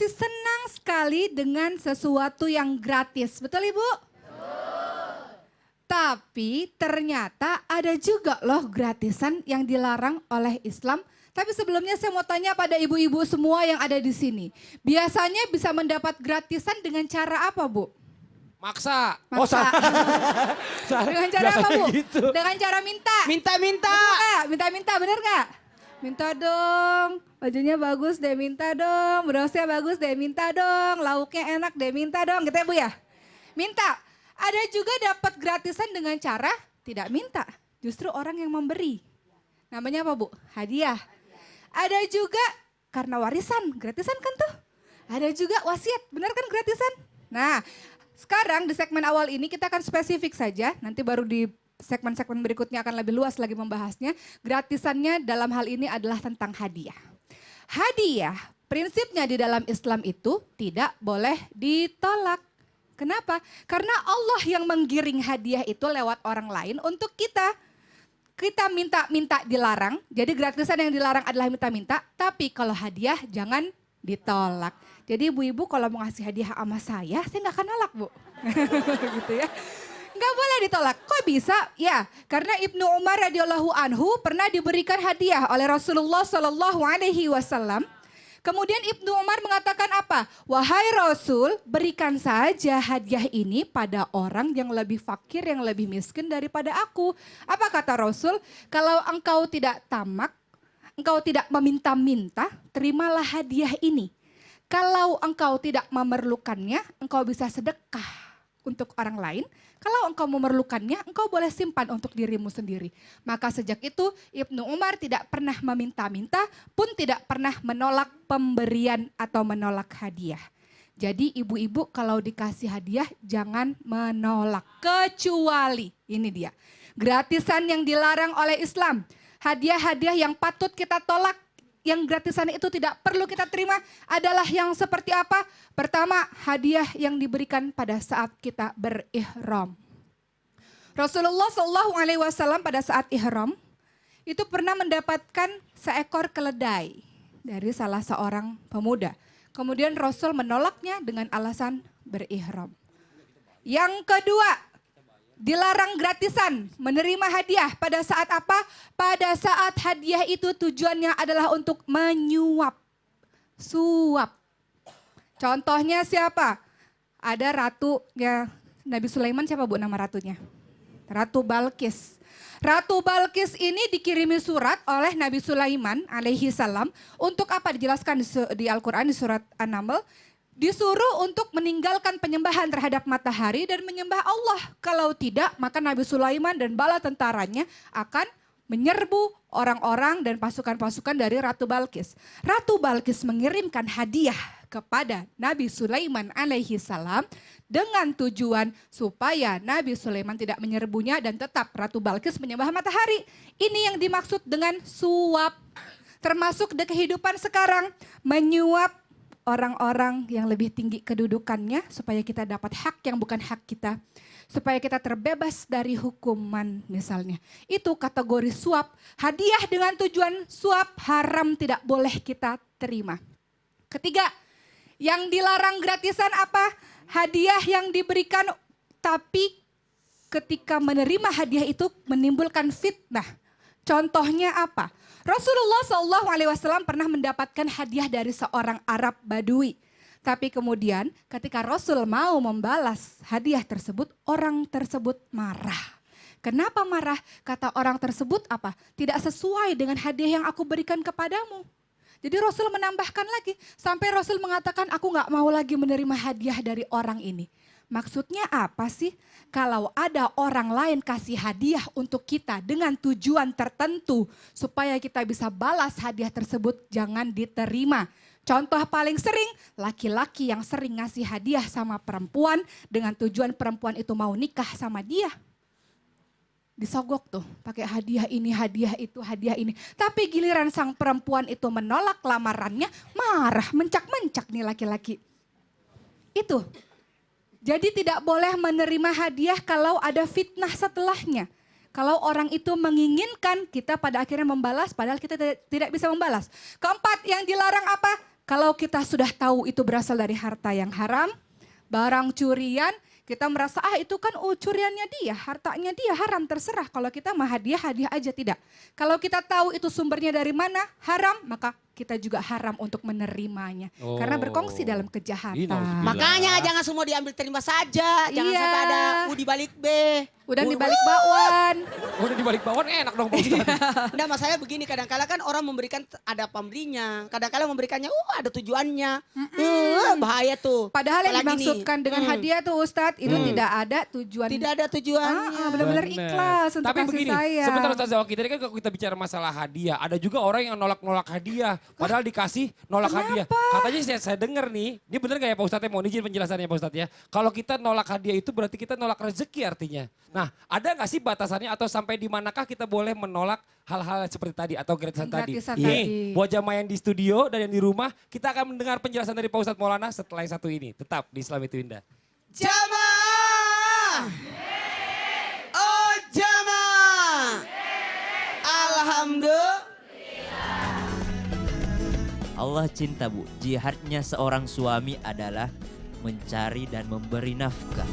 pasti senang sekali dengan sesuatu yang gratis. Betul Ibu? Tapi ternyata ada juga loh gratisan yang dilarang oleh Islam. Tapi sebelumnya saya mau tanya pada ibu-ibu semua yang ada di sini. Biasanya bisa mendapat gratisan dengan cara apa Bu? Maksa. Maksa. Dengan cara apa Bu? Gitu. Dengan cara minta. Minta-minta. Minta-minta bener gak? Minta dong, bajunya bagus deh minta dong, brosnya bagus deh minta dong, lauknya enak deh minta dong gitu ya Bu ya. Minta. Ada juga dapat gratisan dengan cara tidak minta, justru orang yang memberi. Namanya apa Bu? Hadiah. Ada juga karena warisan, gratisan kan tuh. Ada juga wasiat, benar kan gratisan? Nah, sekarang di segmen awal ini kita akan spesifik saja, nanti baru di segmen-segmen berikutnya akan lebih luas lagi membahasnya. Gratisannya dalam hal ini adalah tentang hadiah. Hadiah, prinsipnya di dalam Islam itu tidak boleh ditolak. Kenapa? Karena Allah yang menggiring hadiah itu lewat orang lain untuk kita. Kita minta-minta dilarang, jadi gratisan yang dilarang adalah minta-minta, tapi kalau hadiah jangan ditolak. Jadi ibu-ibu kalau mau ngasih hadiah sama saya nggak akan nolak Bu. Gitu ya. Nggak boleh ditolak. Kok bisa? Ya, karena Ibnu Umar radhiyallahu anhu pernah diberikan hadiah oleh Rasulullah Shallallahu Alaihi Wasallam. Kemudian Ibnu Umar mengatakan apa? Wahai Rasul, berikan saja hadiah ini pada orang yang lebih fakir, yang lebih miskin daripada aku. Apa kata Rasul? Kalau engkau tidak tamak, engkau tidak meminta-minta, terimalah hadiah ini. Kalau engkau tidak memerlukannya, engkau bisa sedekah untuk orang lain. Kalau engkau memerlukannya, engkau boleh simpan untuk dirimu sendiri. Maka sejak itu Ibnu Umar tidak pernah meminta-minta, pun tidak pernah menolak pemberian atau menolak hadiah. Jadi ibu-ibu kalau dikasih hadiah jangan menolak. Kecuali, ini dia, gratisan yang dilarang oleh Islam. Hadiah-hadiah yang patut kita tolak, yang gratisan itu tidak perlu kita terima adalah yang seperti apa? Pertama, hadiah yang diberikan pada saat kita berihram. Rasulullah Shallallahu Alaihi Wasallam pada saat ihram itu pernah mendapatkan seekor keledai dari salah seorang pemuda. Kemudian Rasul menolaknya dengan alasan berihram. Yang kedua, dilarang gratisan, menerima hadiah pada saat apa? Pada saat hadiah itu tujuannya adalah untuk menyuap, suap. Contohnya siapa? Ada ratunya Nabi Sulaiman, siapa Bu nama ratunya? Ratu Balkis. Ratu Balkis ini dikirimi surat oleh Nabi Sulaiman alaihi salam untuk apa? Dijelaskan di Al-Quran di surat An-Naml. Disuruh untuk meninggalkan penyembahan terhadap matahari dan menyembah Allah. Kalau tidak, maka Nabi Sulaiman dan bala tentaranya akan menyerbu orang-orang dan pasukan-pasukan dari Ratu Balkis. Ratu Balkis mengirimkan hadiah kepada Nabi Sulaiman alaihi salam dengan tujuan supaya Nabi Sulaiman tidak menyerbunya dan tetap Ratu Balkis menyembah matahari. Ini yang dimaksud dengan suap. Termasuk di kehidupan sekarang, menyuap orang-orang yang lebih tinggi kedudukannya supaya kita dapat hak yang bukan hak kita. Supaya kita terbebas dari hukuman misalnya. Itu kategori suap. Hadiah dengan tujuan suap haram tidak boleh kita terima. Ketiga, yang dilarang gratisan apa? Hadiah yang diberikan tapi ketika menerima hadiah itu menimbulkan fitnah. Contohnya apa? Rasulullah SAW pernah mendapatkan hadiah dari seorang Arab Badui. Tapi kemudian ketika Rasul mau membalas hadiah tersebut, orang tersebut marah. Kenapa marah? Kata orang tersebut apa? Tidak sesuai dengan hadiah yang aku berikan kepadamu. Jadi Rasul menambahkan lagi. Sampai Rasul mengatakan aku gak mau lagi menerima hadiah dari orang ini. Maksudnya apa sih? Kalau ada orang lain kasih hadiah untuk kita dengan tujuan tertentu supaya kita bisa balas hadiah tersebut, jangan diterima. Contoh paling sering, laki-laki yang sering ngasih hadiah sama perempuan dengan tujuan perempuan itu mau nikah sama dia. Disogok tuh, pakai hadiah ini, hadiah itu, hadiah ini. Tapi giliran sang perempuan itu menolak lamarannya, marah, mencak-mencak nih laki-laki. Itu. Jadi tidak boleh menerima hadiah kalau ada fitnah setelahnya. Kalau orang itu menginginkan, kita pada akhirnya membalas padahal kita tidak bisa membalas. Keempat, yang dilarang apa? Kalau kita sudah tahu itu berasal dari harta yang haram, barang curian, kita merasa itu kan curiannya dia, hartanya dia haram, terserah. Kalau kita mah hadiah aja, tidak. Kalau kita tahu itu sumbernya dari mana, haram, maka kita juga haram untuk menerimanya. Karena berkongsi dalam kejahatan. Makanya jangan semua diambil terima saja. Jangan Iya. sampai ada U di balik B. Udah di balik bakwan. Udah di balik bawah enak dong Pak Ustadz. Enggak, masalahnya begini, kadang-kala kan orang memberikan ada pembelinya. Kadang-kala memberikannya ada tujuannya. Bahaya tuh. Padahal yang Apalagi dimaksudkan nih, dengan hadiah tuh Ustadz, itu tidak ada tujuan. tidak ada tujuannya. Benar-benar Bener. ikhlas untuk Tapi kasih begini, sayang. sebentar Ustaz Zawaki, tadi kan kalau kita bicara masalah hadiah, ada juga orang yang nolak-nolak hadiah. Padahal dikasih, nolak hadiah. Katanya saya dengar nih, ini benar gak ya Pak Ustadz, mohon izin penjelasannya Pak Ustadz ya. Kalau kita nolak hadiah itu berarti kita nolak rezeki artinya. Nah, ada gak sih batasannya atau sampai di manakah kita boleh menolak hal-hal seperti tadi atau gratisan tadi? Gratisan Nih, tadi. buat jamaah yang di studio dan yang di rumah, kita akan mendengar penjelasan dari Pak Ustadz Maulana setelah yang satu ini. Tetap di Islam itu Indah. Jamaah. Oh jamaah. Alhamdulillah. Allah cinta Bu, jihadnya seorang suami adalah mencari dan memberi nafkah.